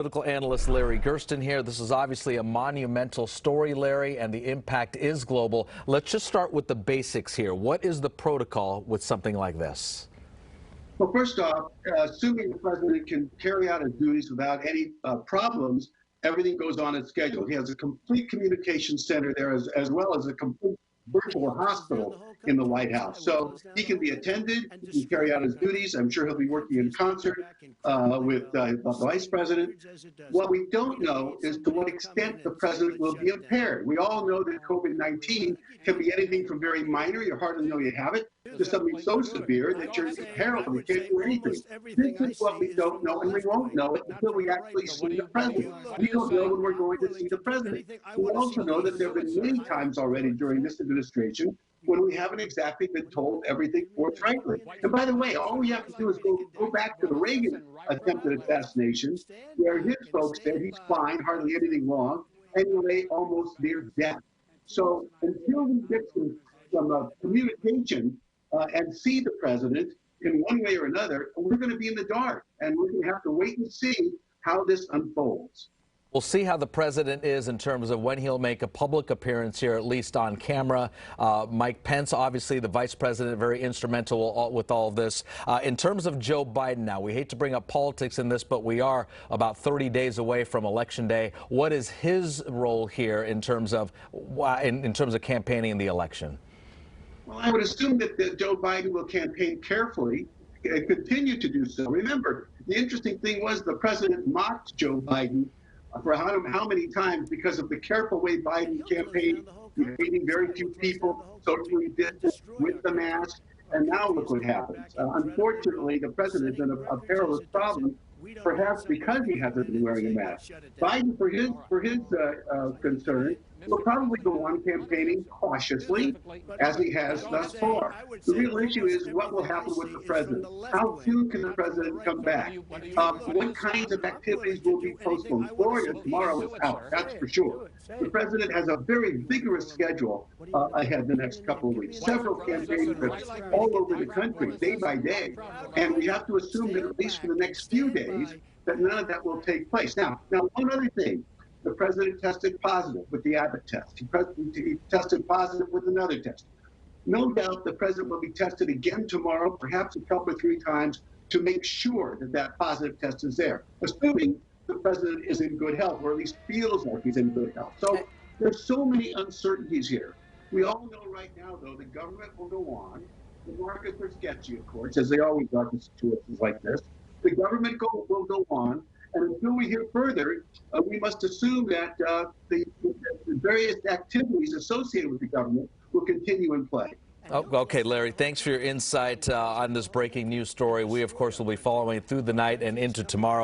Political analyst Larry Gerston here. This is obviously a monumental story, Larry, and the impact is global. Let's just start with the basics here. What is the protocol with something like this? Well, first off, assuming the president can carry out his duties without any problems, everything goes on as scheduled. He has a complete communication center there as well as a complete virtual hospital in the White House. So he can be attended, he can carry out his duties. I'm sure he'll be working in concert with the vice president. What we don't know is to what extent the president will be impaired. We all know that COVID-19 can be anything from very minor, you hardly know you have it, to something so severe that you're impaired and you can't do anything. This is what we don't know, and we won't know it until we actually see the president. We don't know when we're going to see the president. We also know that there have been many times already during this administration when we haven't exactly been told everything forthrightly. And by the way, all we have to do is go back to the Reagan attempted assassination, where his folks said he's fine, hardly anything wrong, and he lay almost near death. So until we get some communication and see the president in one way or another, we're going to be in the dark, and we're going to have to wait and see how this unfolds. We'll see how the president is in terms of when he'll make a public appearance here, at least on camera. Mike Pence, obviously the vice president, very instrumental with all of this. In terms of Joe Biden now, we hate to bring up politics in this, but we are about 30 days away from Election Day. What is his role here in terms of campaigning in the election? Well, I would assume that Joe Biden will campaign carefully and continue to do so. Remember, the interesting thing was the president mocked Joe Biden for how many times because of the careful way Biden campaigned, meeting very few people, socially distanced, with the mask, and now look what happens. Unfortunately, the president is in a perilous problem, perhaps because he hasn't been wearing a mask. Biden, for his concern, will probably go on campaigning cautiously, as he has thus far. The real issue is what will happen with the president. How soon can the president come back? What kinds of activities will be postponed? Florida tomorrow is out, that's for sure. The president has a very vigorous schedule ahead the next couple of weeks. Several campaign trips all over the country, day by day. And we have to assume that at least for the next few days, that none of that will take place. Now one other thing. The president tested positive with the Abbott test. He tested positive with another test. No doubt the president will be tested again tomorrow, perhaps a couple or three times, to make sure that that positive test is there, assuming the president is in good health, or at least feels like he's in good health. So there's so many uncertainties here. We all know right now, though, the government will go on. The markets are sketchy, of course, as they always are in situations like this. The government will go on. And until we hear further, we must assume that the various activities associated with the government will continue in play. Oh, okay, Larry, thanks for your insight on this breaking news story. We, of course, will be following it through the night and into tomorrow.